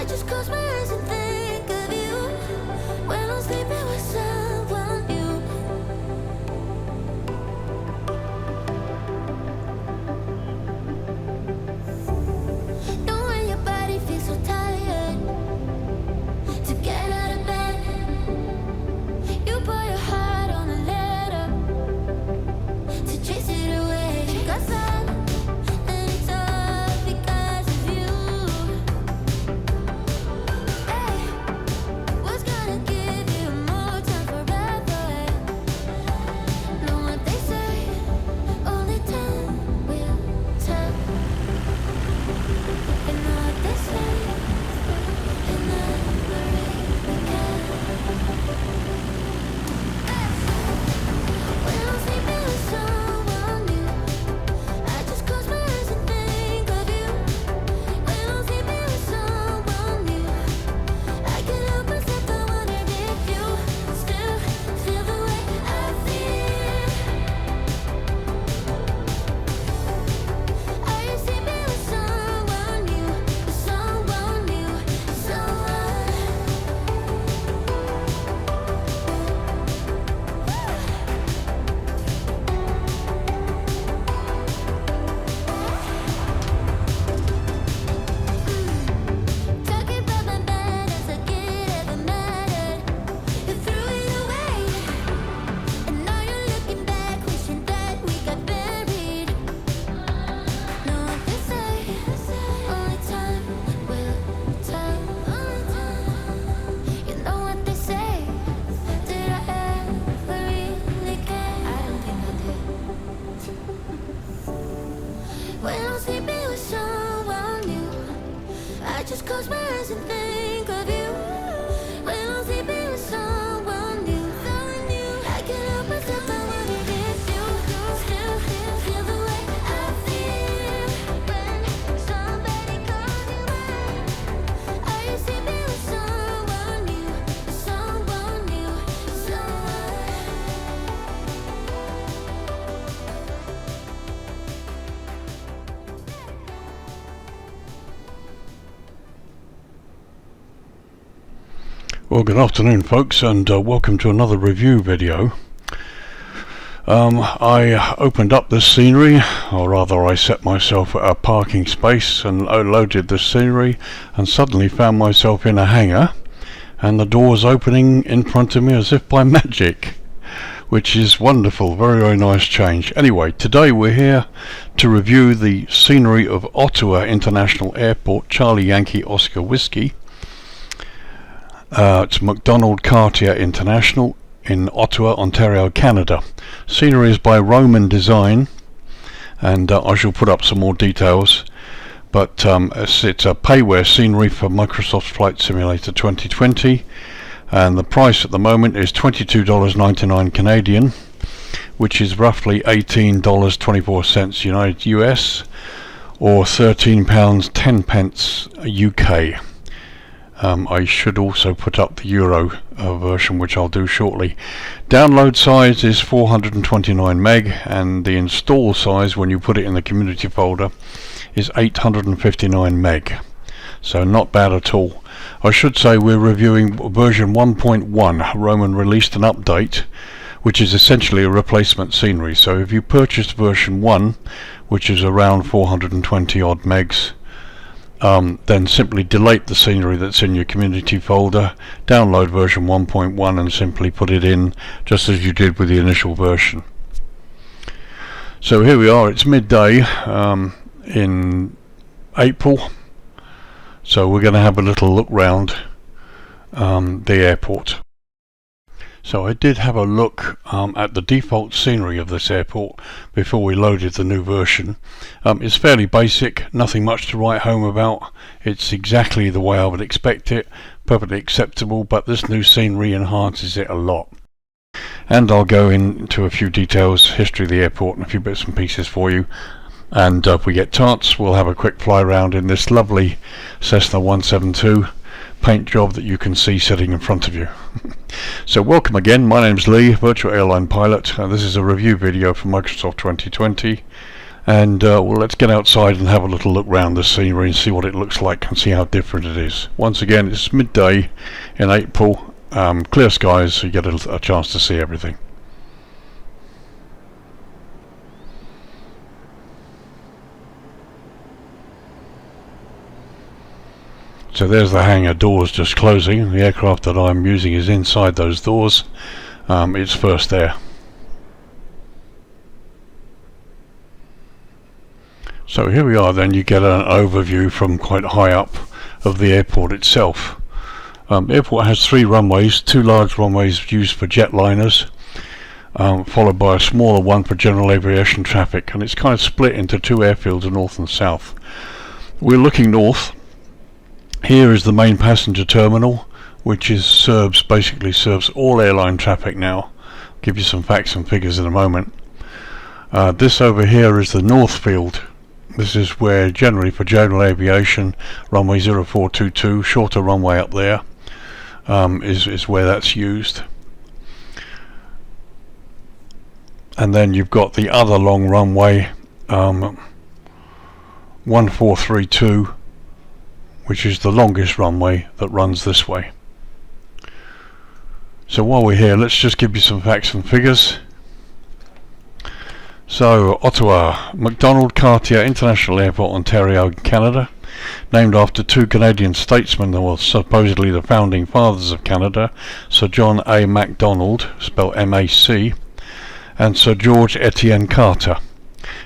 just close my eyes and think of you when I'm sleeping with someone new. Knowing your body feels so tired to get out of bed. You pour your heart on a letter to chase it away. Got sun and it's all because of you. Hey, what's gonna give you more time forever? Know what they say, only time will tell. And know what they say, and never again. When I'm sleeping with someone new, I just close my eyes and think of you. When I'm sleeping with someone new, I can't help myself, I wonder if you still feel the way I feel. Are you sleeping with someone new? Someone new, someone. Talking about my bed as like it ever mattered. You threw it away, and now you're looking back, wishing that we got buried. Know what they say, only time will tell. You know what they say, did I ever really care? I don't think I did. When I'm sleeping with someone new, I just close my eyes and think of you. When I'm sleeping with someone new, I can't help myself, I wonder if you still feel the way I feel when somebody calls you out. Are you sleeping with someone new? Someone new, someone. Well, good afternoon folks, and welcome to another review video. I opened up this scenery, or rather I set myself at a parking space and loaded the scenery, and suddenly found myself in a hangar and the doors opening in front of me as if by magic, which is wonderful. Very nice change. Anyway, today we're here to review the scenery of Ottawa International Airport, Charlie Yankee Oscar Whiskey. It's MacDonald-Cartier International in Ottawa, Ontario, Canada. Scenery is by Roman Design, and I shall put up some more details, but it's a payware scenery for Microsoft Flight Simulator 2020, and the price at the moment is $22.99 Canadian, which is roughly $18.24 United US, or £13.10 UK. I should also put up the Euro version, which I'll do shortly. Download size is 429 meg, and the install size when you put it in the community folder is 859 meg. So not bad at all. I should say we're reviewing version 1.1. Roman released an update which is essentially a replacement scenery. So if you purchased version 1, which is around 420 odd megs, then simply delete the scenery that's in your community folder, download version 1.1 and simply put it in just as you did with the initial version. So here we are, it's midday in April, so we're going to have a little look round the airport. So I did have a look at the default scenery of this airport before we loaded the new version. It's fairly basic, nothing much to write home about. It's exactly the way I would expect it, perfectly acceptable, but this new scenery enhances it a lot. And I'll go into a few details, history of the airport and a few bits and pieces for you. And if we get chance, we'll have a quick fly around in this lovely Cessna 172 paint job that you can see sitting in front of you. So welcome again, my name's Lee, Virtual Airline Pilot. This is a review video for Microsoft 2020, And well, let's get outside and have a little look round the scenery and see what it looks like and see how different it is. Once again, it's midday in April, clear skies, so you get a chance to see everything. So there's the hangar doors just closing. The aircraft that I'm using is inside those doors. It's first there. So here we are then. You get an overview from quite high up of the airport itself. The airport has 3 runways, 2 large runways used for jetliners, followed by a smaller one for general aviation traffic, and it's kind of split into 2 airfields, north and south. We're looking north. Here is the main passenger terminal, which basically serves all airline traffic now. I'll give you some facts and figures in a moment. This over here is the north field. This is where generally for general aviation, runway 0422, shorter runway up there, is where that's used. And then you've got the other long runway, 1432, which is the longest runway that runs this way. So while we're here, let's just give you some facts and figures. So Ottawa, MacDonald-Cartier International Airport, Ontario, Canada, named after 2 Canadian statesmen that were supposedly the founding fathers of Canada, Sir John A. Macdonald, spelled M-A-C, and Sir George Etienne Carter.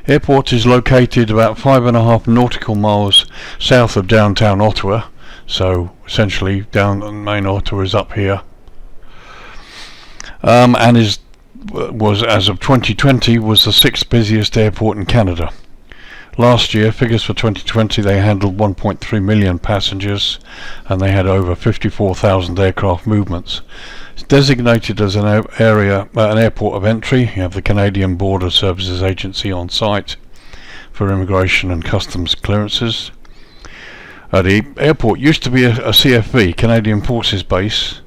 Airport is located about 5.5 nautical miles south of downtown Ottawa, so essentially down main Ottawa is up here, and was as of 2020 was the 6th busiest airport in Canada. Last year, figures for 2020, they handled 1.3 million passengers and they had over 54,000 aircraft movements. It's designated as an airport of entry. You have the Canadian Border Services Agency on site for immigration and customs clearances. The airport used to be a CFB, Canadian Forces base,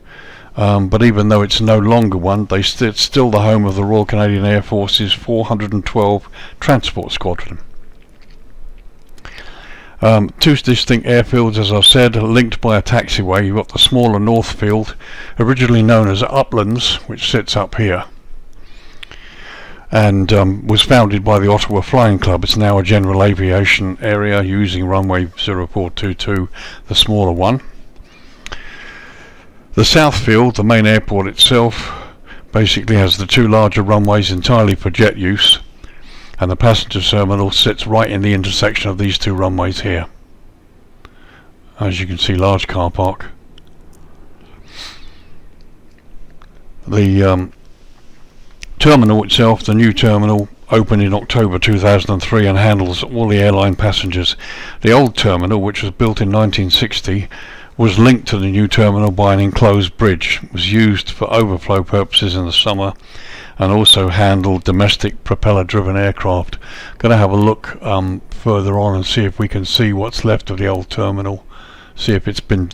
but even though it's no longer one, it's still the home of the Royal Canadian Air Force's 412 Transport Squadron. 2 distinct airfields, as I've said, linked by a taxiway. You've got the smaller north field, originally known as Uplands, which sits up here, and was founded by the Ottawa Flying Club. It's now a general aviation area using runway 0422, the smaller one. The south field, the main airport itself, basically has the 2 larger runways entirely for jet use, and the passenger terminal sits right in the intersection of these 2 runways here. As you can see, large car park. The terminal itself, the new terminal, opened in October 2003 and handles all the airline passengers. The old terminal, which was built in 1960, was linked to the new terminal by an enclosed bridge. It was used for overflow purposes in the summer and also handled domestic propeller-driven aircraft. Going to have a look further on and see if we can see what's left of the old terminal, see if it's been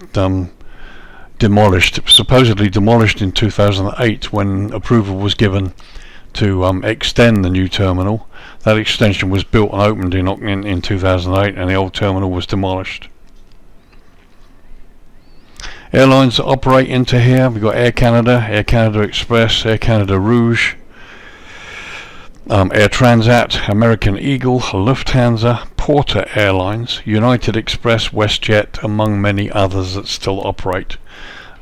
demolished. It was supposedly demolished in 2008 when approval was given to extend the new terminal. That extension was built and opened in 2008, and the old terminal was demolished. Airlines that operate into here, we've got Air Canada Express, Air Canada Rouge, Air Transat, American Eagle, Lufthansa, Porter Airlines, United Express, WestJet, among many others that still operate.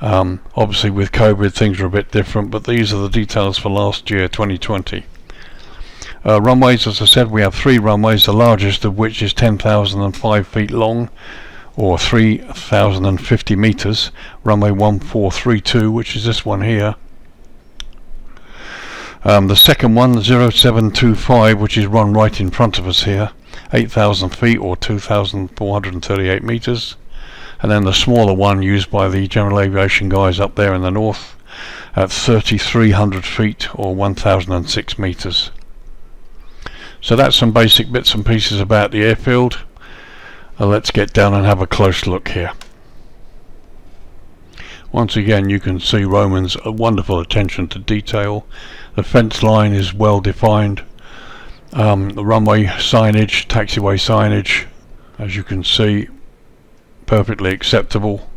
Obviously with COVID things are a bit different, but these are the details for last year, 2020. Runways, as I said, we have 3 runways, the largest of which is 10,005 feet long, or 3,050 meters. Runway 1432, which is this one here. The second one, 0725, which is run right in front of us here, 8,000 feet or 2,438 meters. And then the smaller one used by the general aviation guys up there in the north at 3,300 feet or 1,006 meters. So that's some basic bits and pieces about the airfield. Let's get down and have a close look here. Once again, you can see Roman's wonderful attention to detail. The fence line is well defined. The runway signage, taxiway signage, as you can see, perfectly acceptable.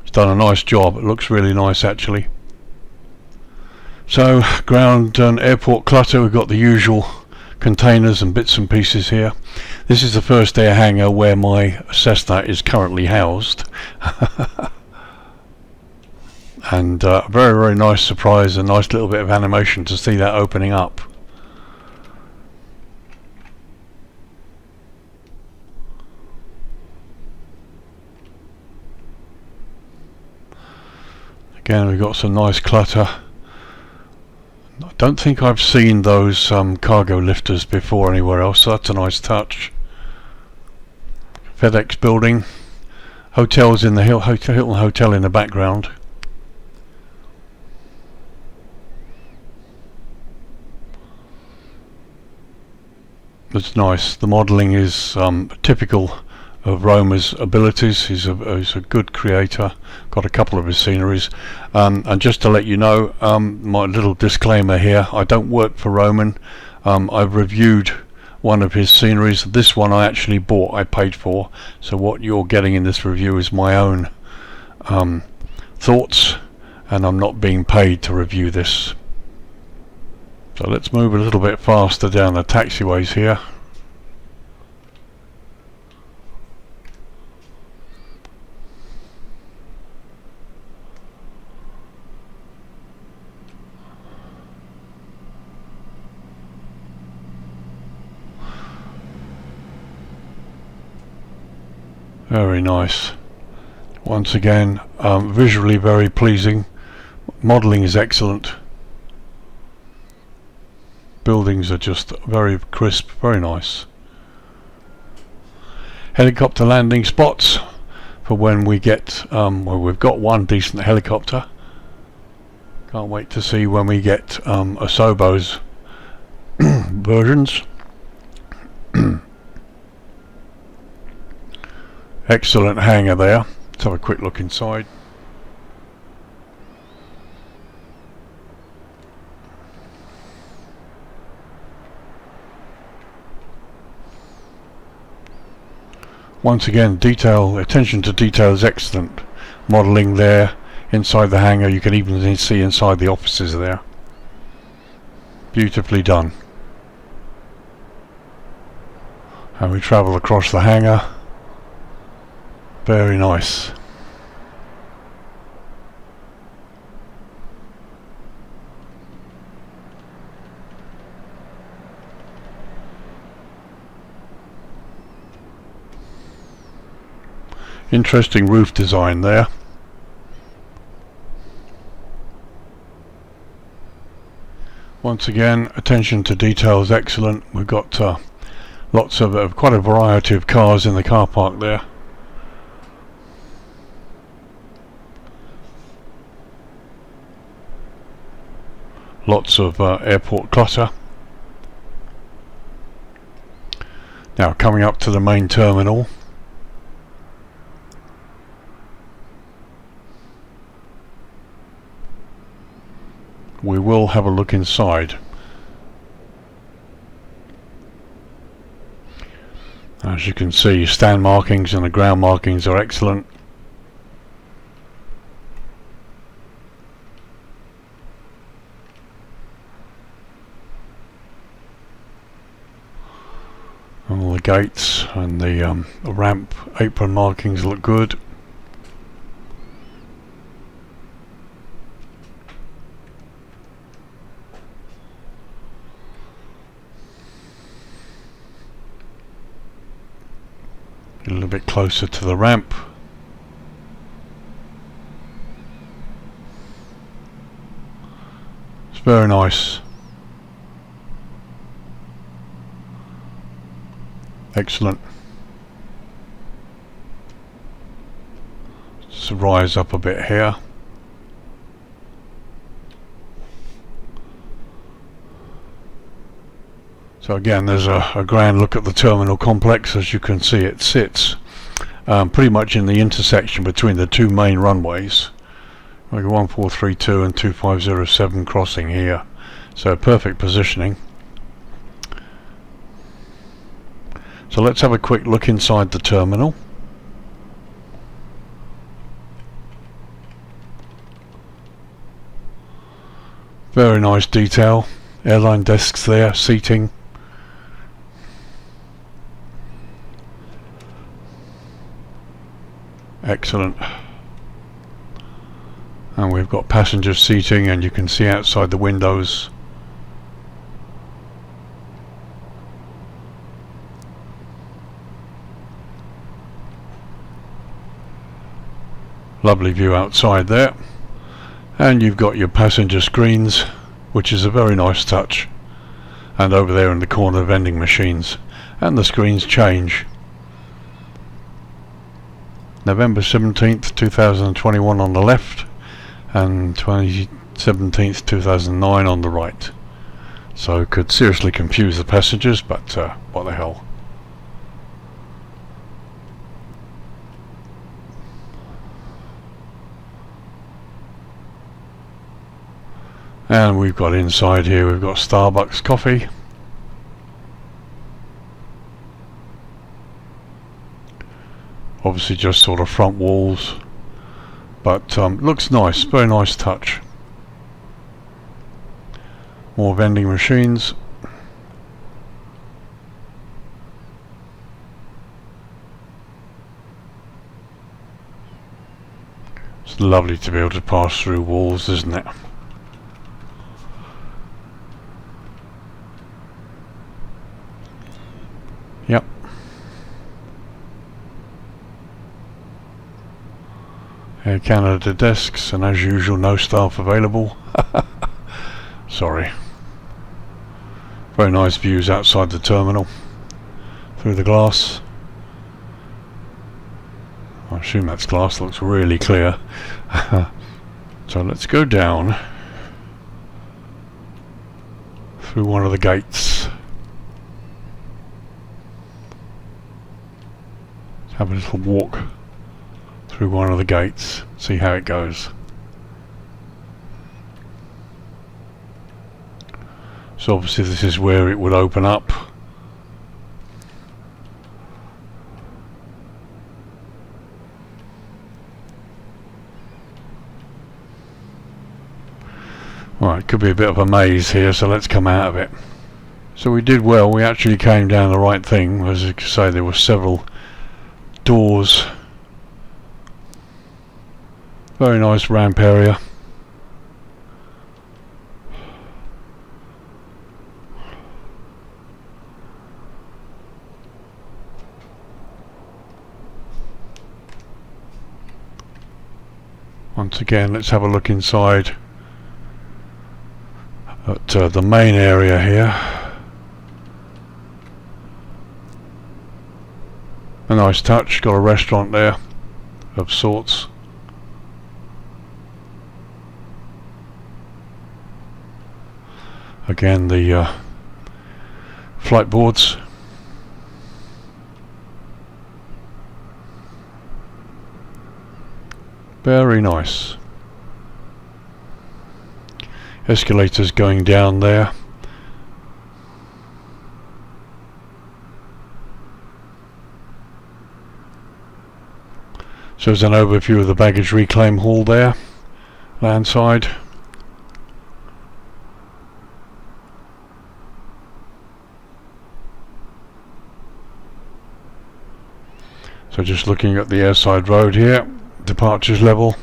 It's done a nice job. It looks really nice actually. So ground and airport clutter, we've got the usual containers and bits and pieces here. This is the first air hangar where my Cessna is currently housed. And very, very nice surprise, a nice little bit of animation to see that opening up. Again, we've got some nice clutter. I don't think I've seen those cargo lifters before anywhere else, so that's a nice touch. FedEx building, hotels in the Hilton Hotel in the background. It's nice. The modelling is typical of Romer's abilities. He's a good creator. Got a couple of his sceneries. And just to let you know, my little disclaimer here, I don't work for Roman. I've reviewed one of his sceneries. This one I actually bought, I paid for. So what you're getting in this review is my own thoughts, and I'm not being paid to review this. So let's move a little bit faster down the taxiways here. Very nice. Once again, visually very pleasing. Modelling is excellent. Buildings are just very crisp, very nice. Helicopter landing spots for when we get, well, we've got one decent helicopter. Can't wait to see when we get Asobo's versions. Excellent hangar there. Let's have a quick look inside. Once again, attention to detail is excellent. Modelling there inside the hangar. You can even see inside the offices there. Beautifully done. And we travel across the hangar. Very nice. Interesting roof design there. Once again, attention to detail is excellent. We've got lots of quite a variety of cars in the car park there. Lots of airport clutter. Now coming up to the main terminal. We will have a look inside. As you can see, stand markings and the ground markings are excellent. All the gates and the ramp apron markings look good. A little bit closer to the ramp. It's very nice. Excellent. Just rise up a bit here. So again, there's a grand look at the terminal complex. As you can see, it sits pretty much in the intersection between the two main runways. Like 1432 and 2507 crossing here. So perfect positioning. So let's have a quick look inside the terminal. Very nice detail. Airline desks there, seating. Excellent. And we've got passenger seating, and you can see outside the windows. Lovely view outside there. And you've got your passenger screens, which is a very nice touch. And over there in the corner, vending machines. And the screens change. November 17th, 2021 on the left, and 17th, 2009 on the right. So it could seriously confuse the passengers, but what the hell. And we've got inside here, we've got Starbucks coffee. Obviously just sort of front walls, but looks nice, very nice touch. More vending machines. It's lovely to be able to pass through walls, isn't it? Yep. Air Canada desks, and as usual no staff available. Sorry. Very nice views outside the terminal through the glass. I assume that's glass, looks really clear. So let's go down through one of the gates. Have a little walk through one of the gates, see how it goes. So obviously this is where it would open up. Right, it could be a bit of a maze here, so let's come out of it. So we did well, we actually came down the right thing. As you can say, there were several doors. Very nice ramp area. Once again, let's have a look inside at the main area here. A nice touch, got a restaurant there of sorts. Again, the flight boards. Very nice. Escalators going down there. So there's an overview of the baggage reclaim hall there, landside. So just looking at the airside road here, departures level.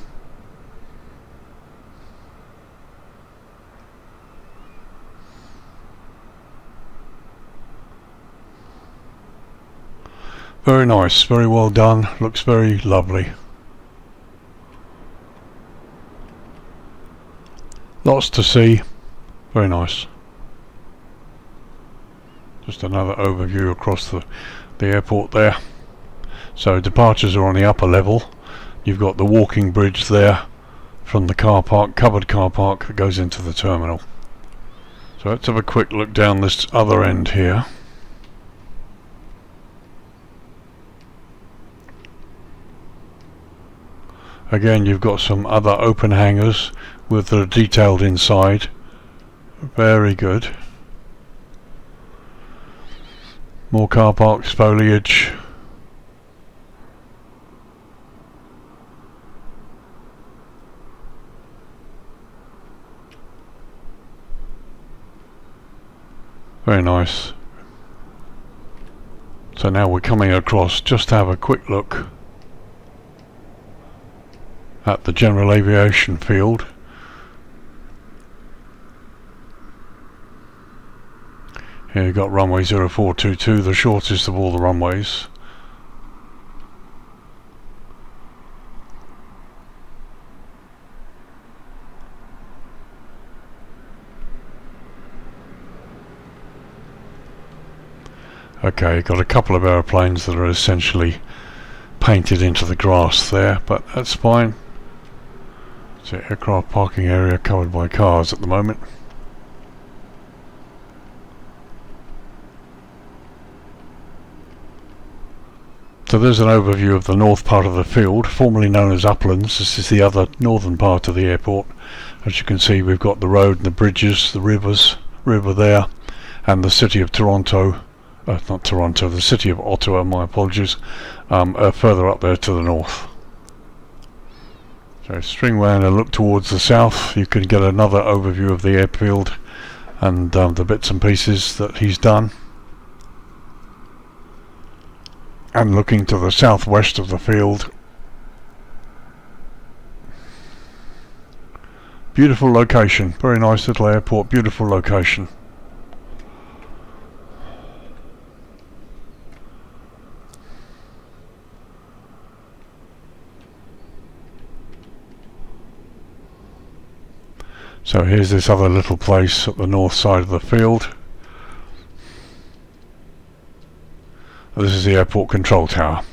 Very nice, very well done, looks very lovely. Lots to see, very nice. Just another overview across the airport there. So departures are on the upper level. You've got the walking bridge there from the car park, covered car park that goes into the terminal. So let's have a quick look down this other end here. Again, you've got some other open hangars with the detailed inside. Very good. More car parks, foliage. Very nice. So now we're coming across just to have a quick look at the general aviation field. Here you've got runway 0422, the shortest of all the runways. Okay, got a couple of aeroplanes that are essentially painted into the grass there, but that's fine. It's an aircraft parking area covered by cars at the moment. So there's an overview of the north part of the field, formerly known as Uplands. This is the other northern part of the airport. As you can see, we've got the road and the bridges, the river there, and the city of Toronto. Not Toronto, the city of Ottawa, my apologies, further up there to the north. So string round and look towards the south, you can get another overview of the airfield and the bits and pieces that he's done. And looking to the southwest of the field, beautiful location, very nice little airport, beautiful location. So here's this other little place at the north side of the field. This is the airport control tower,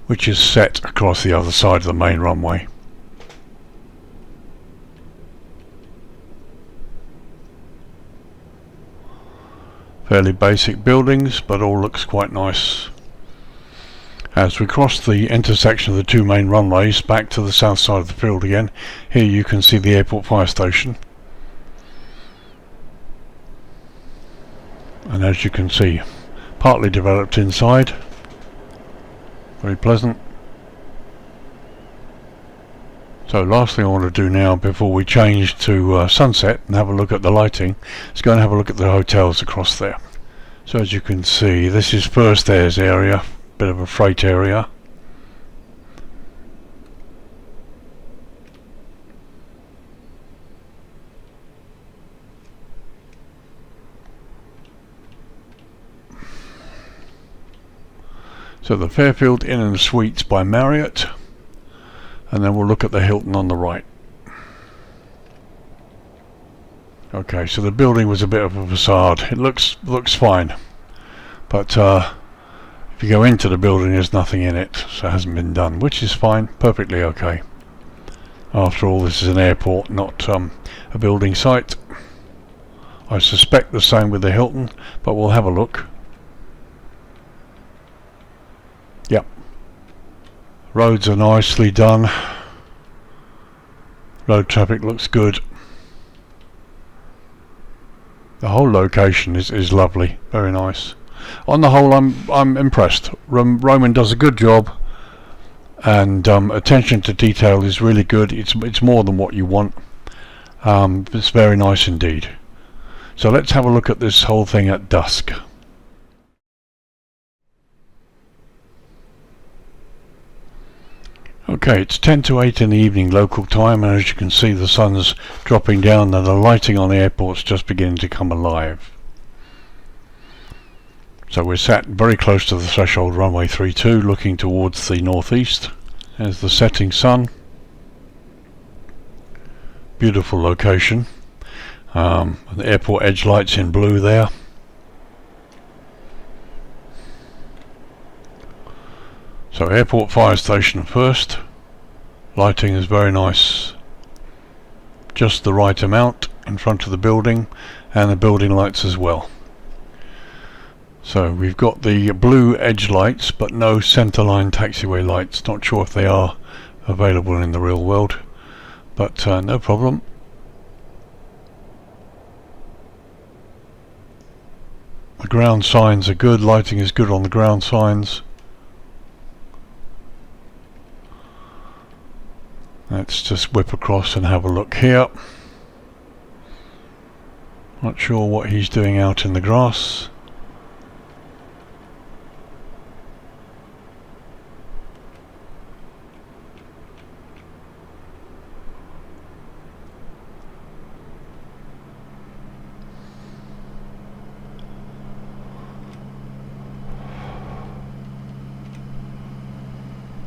which is set across the other side of the main runway. Fairly basic buildings, but all looks quite nice. As we cross the intersection of the two main runways back to the south side of the field again, here you can see the airport fire station. And as you can see, partly developed inside, very pleasant. So last thing I want to do now before we change to sunset and have a look at the lighting is go and have a look at the hotels across there. So as you can see, this is First Air's area, bit of a freight area. So the Fairfield Inn and Suites by Marriott, and then we'll look at the Hilton on the right. Okay, so the building was a bit of a facade. It looks fine, but if you go into the building, there's nothing in it, so it hasn't been done, which is fine, perfectly okay. After all, this is an airport, not a building site. I suspect the same with the Hilton, but we'll have a look. Yep. Roads are nicely done. Road traffic looks good. The whole location is lovely, very nice. On the whole, I'm impressed. Roman does a good job, and attention to detail is really good. It's more than what you want. It's very nice indeed. So let's have a look at this whole thing at dusk. Okay, it's 10 to 8 in the evening local time, and as you can see, the sun's dropping down and the lighting on the airport's just beginning to come alive. So we're sat very close to the threshold runway 32, looking towards the northeast. There's the setting sun. Beautiful location. The airport edge lights in blue there. So airport fire station first. Lighting is very nice. Just the right amount in front of the building, and the building lights as well. So we've got the blue edge lights, but no centerline taxiway lights. Not sure if they are available in the real world, but no problem. The ground signs are good, lighting is good on the ground signs. Let's just whip across and have a look here. Not sure what he's doing out in the grass.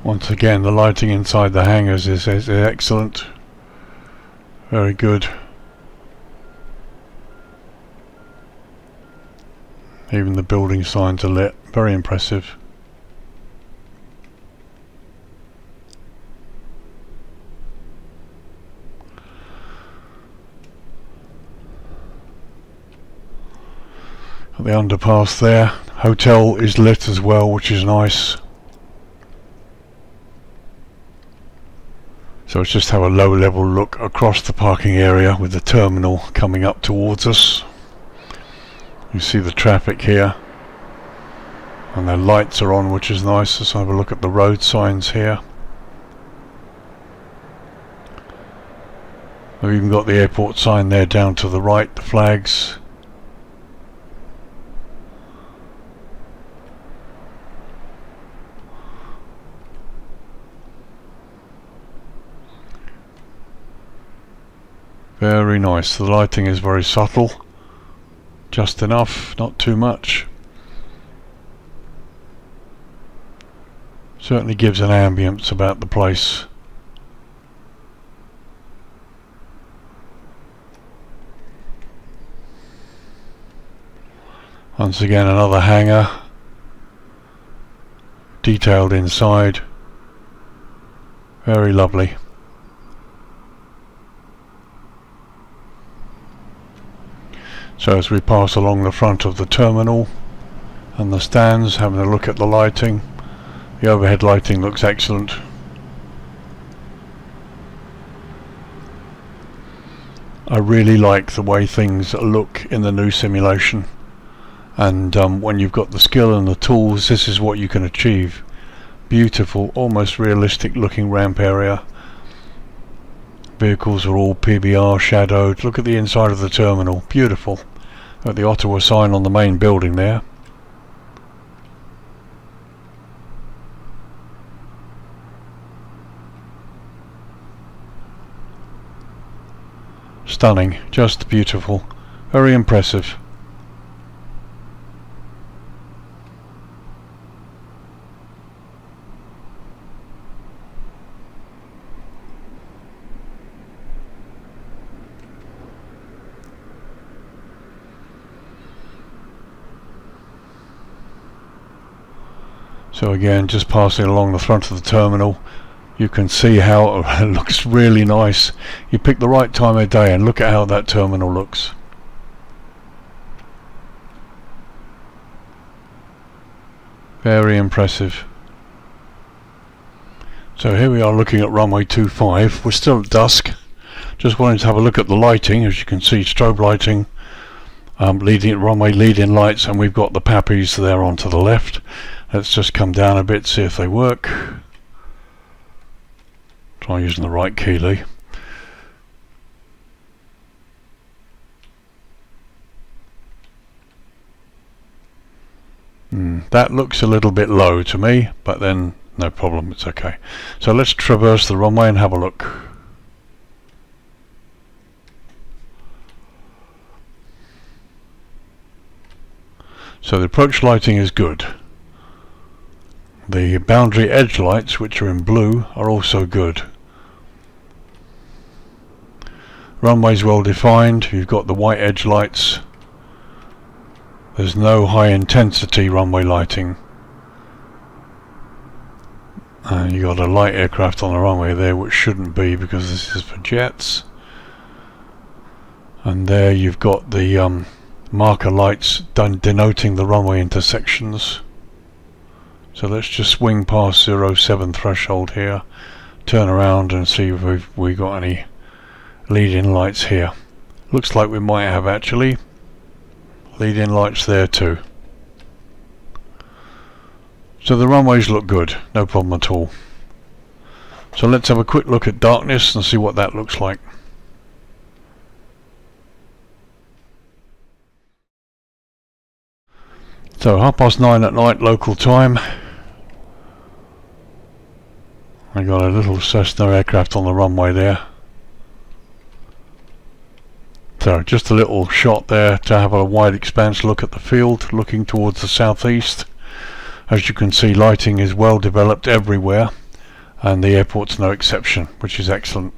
Once again, the lighting inside the hangars is excellent. Very good. Even the building signs are lit. Very impressive. Got the underpass there. Hotel is lit as well, which is nice. So let's just have a low level look across the parking area with the terminal coming up towards us. You see the traffic here and the lights are on, which is nice. Let's have a look at the road signs here. We've even got the airport sign there down to the right, the flags. Very nice. The lighting is very subtle, just enough, not too much. Certainly gives an ambience about the place. Once again, another hangar, detailed inside, very lovely. So as we pass along the front of the terminal and the stands, having a look at the lighting, the overhead lighting looks excellent. I really like the way things look in the new simulation, and when you've got the skill and the tools, this is what you can achieve. Beautiful, almost realistic looking ramp area. Vehicles are all PBR shadowed. Look at the inside of the terminal, beautiful. Got the Ottawa sign on the main building there. Stunning, just beautiful, very impressive. So again, just passing along the front of the terminal, you can see how it looks really nice. You pick the right time of day and look at how that terminal looks. Very impressive. So here we are looking at runway 25. We're still at dusk. Just wanted to have a look at the lighting. As you can see, strobe lighting, runway lead-in lights, and we've got the pappies there on to the left. Let's just come down a bit, see if they work. Try using the right key, Lee. That looks a little bit low to me, but then no problem, it's okay. So let's traverse the runway and have a look. So the approach lighting is good. The boundary edge lights, which are in blue, are also good. Runway's well defined. You've got the white edge lights. There's no high intensity runway lighting. And you got a light aircraft on the runway there, which shouldn't be because this is for jets. And there you've got the marker lights denoting the runway intersections. So let's just swing past 07 threshold here, turn around and see if we got any lead-in lights here. Looks like we might have actually. lead-in lights there too. So the runways look good, no problem at all. So let's have a quick look at darkness and see what that looks like. So 9:30 at night local time. I got a little Cessna aircraft on the runway there. So just a little shot there to have a wide expanse look at the field, looking towards the southeast. As you can see, lighting is well developed everywhere, and the airport's no exception, which is excellent.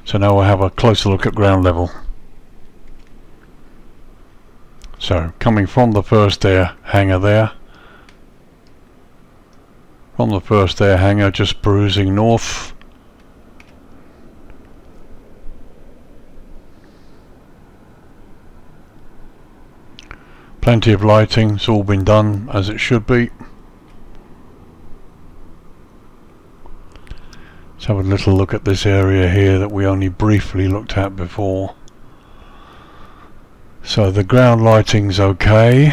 So now we'll have a closer look at ground level. So coming from the first air hangar there, from the first air hangar just perusing north, plenty of lighting, it's all been done as it should be. Let's have a little look at this area here that we only briefly looked at before. So the ground lighting's okay.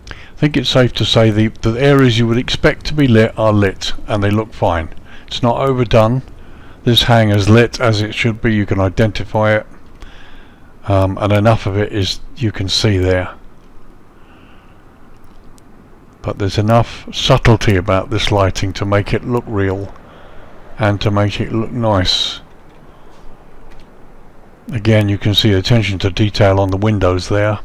I think it's safe to say the areas you would expect to be lit are lit, and they look fine. It's not overdone. This hangar's lit as it should be, you can identify it. And enough of it is you can see there. But there's enough subtlety about this lighting to make it look real and to make it look nice. Again, you can see attention to detail on the windows there.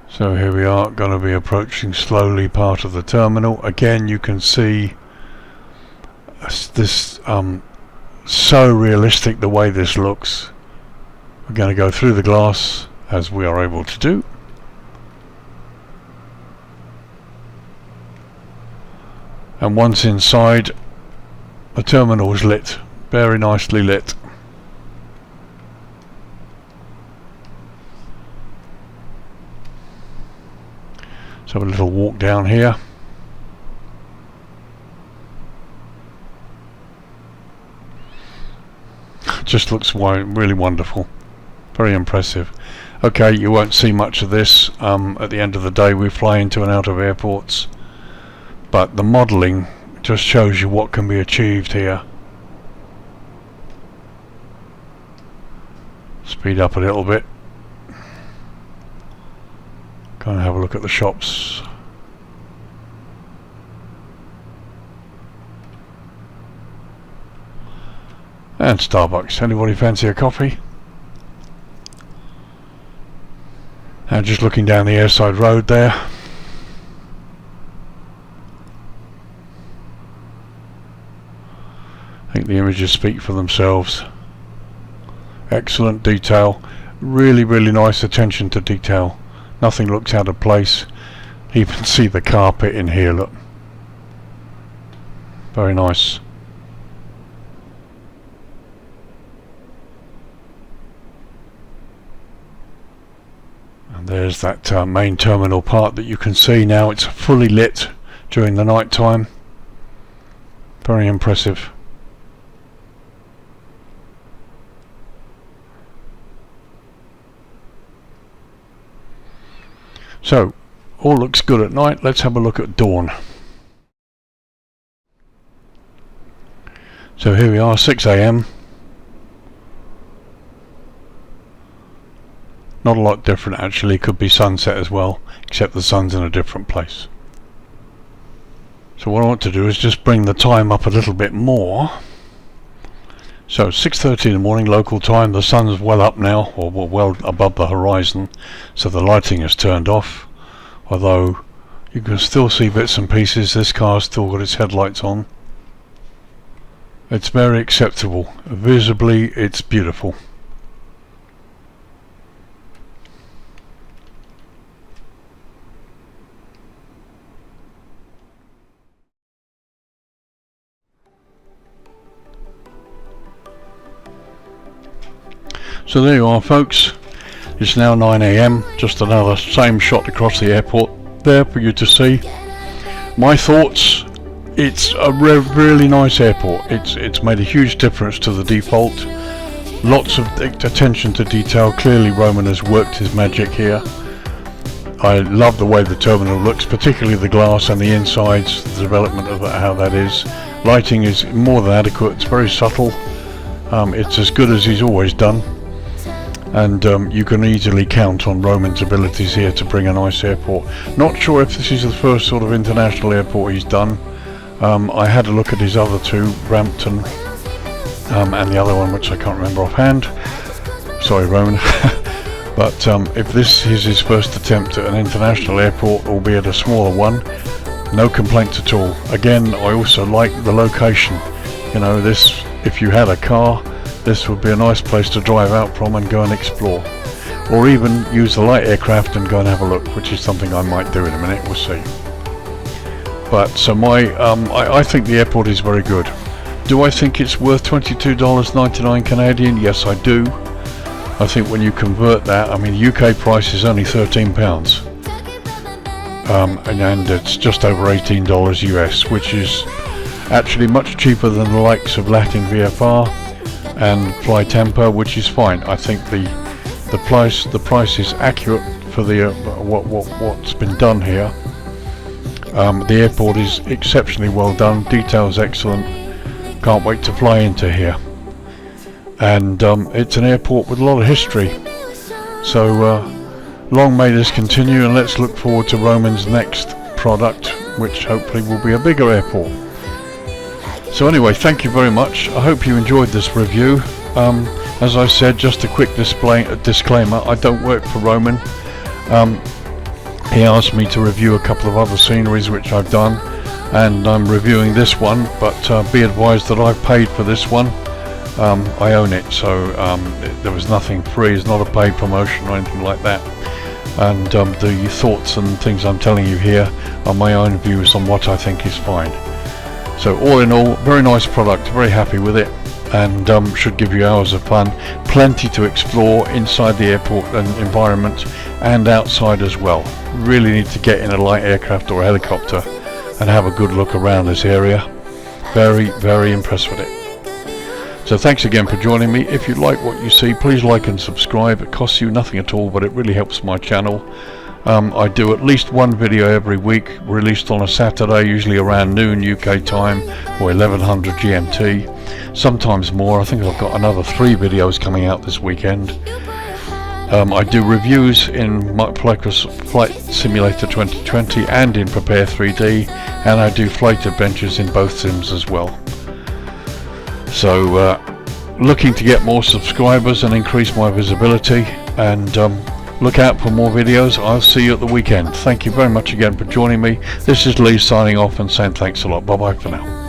So here we are, going to be approaching slowly part of the terminal. Again, you can see this so realistic the way this looks. We're going to go through the glass as we are able to do. And once inside, the terminal is lit, very nicely lit. So a little walk down here. Just looks really wonderful, very impressive. Okay, you won't see much of this. At the end of the day, we fly into and out of airports, but the modelling just shows you what can be achieved here. Speed up a little bit. Go and have a look at the shops. And Starbucks. Anybody fancy a coffee? And just looking down the airside road there. I think the images speak for themselves. Excellent detail. Really, really nice attention to detail. Nothing looks out of place. Even see the carpet in here, look. Very nice. And there's that main terminal part that you can see now. It's fully lit during the night time. Very impressive. So, all looks good at night. Let's have a look at dawn. So here we are, 6 AM. Not a lot different actually, could be sunset as well, except the sun's in a different place. So what I want to do is just bring the time up a little bit more. So 6:30 in the morning local time, the sun's well up now, or well above the horizon, so the lighting is turned off, although you can still see bits and pieces. This car's still got its headlights on. It's very acceptable. Visibly it's beautiful. So there you are, folks. It's now 9 AM, just another same shot across the airport there for you to see. My thoughts, it's a really nice airport. It's made a huge difference to the default. Lots of attention to detail. Clearly Roman has worked his magic here. I love the way the terminal looks, particularly the glass and the insides, the development of how that is. Lighting is more than adequate. It's very subtle. It's as good as he's always done. And you can easily count on Roman's abilities here to bring a nice airport. Not sure if this is the first sort of international airport he's done. I had a look at his other two, Brampton and the other one which I can't remember offhand. Sorry Roman. But if this is his first attempt at an international airport, albeit a smaller one, no complaints at all. Again, I also like the location. You know, this, if you had a car, this would be a nice place to drive out from and go and explore. Or even use the light aircraft and go and have a look, which is something I might do in a minute, we'll see. But so I think the airport is very good. Do I think it's worth $22.99 Canadian? Yes, I do. I think when you convert that, I mean UK price is only £13. And it's just over $18 US, which is actually much cheaper than the likes of Latin VFR and Fly Tempo, which is fine. I think the price is accurate for the what's been done here. The airport is exceptionally well done, details excellent. Can't wait to fly into here. And it's an airport with a lot of history. So long may this continue, and let's look forward to Roman's next product, which hopefully will be a bigger airport. So anyway, thank you very much. I hope you enjoyed this review. As I said, just a quick disclaimer, I don't work for Roman. He asked me to review a couple of other sceneries which I've done, and I'm reviewing this one, but be advised that I've paid for this one. I own it, so there was nothing free. It's not a paid promotion or anything like that. And the thoughts and things I'm telling you here are my own views on what I think is fine. So all in all, very nice product, very happy with it, and should give you hours of fun. Plenty to explore inside the airport and environment, and outside as well. Really need to get in a light aircraft or a helicopter and have a good look around this area. Very, very impressed with it. So thanks again for joining me. If you like what you see, please like and subscribe. It costs you nothing at all, but it really helps my channel. I do at least one video every week, released on a Saturday, usually around noon UK time or 1100 GMT, sometimes more. I think I've got another 3 videos coming out this weekend. I do reviews in Flight Simulator 2020 and in Prepare 3D, and I do flight adventures in both sims as well. So looking to get more subscribers and increase my visibility, and look out for more videos. I'll see you at the weekend. Thank you very much again for joining me. This is Lee signing off and saying thanks a lot. Bye bye for now.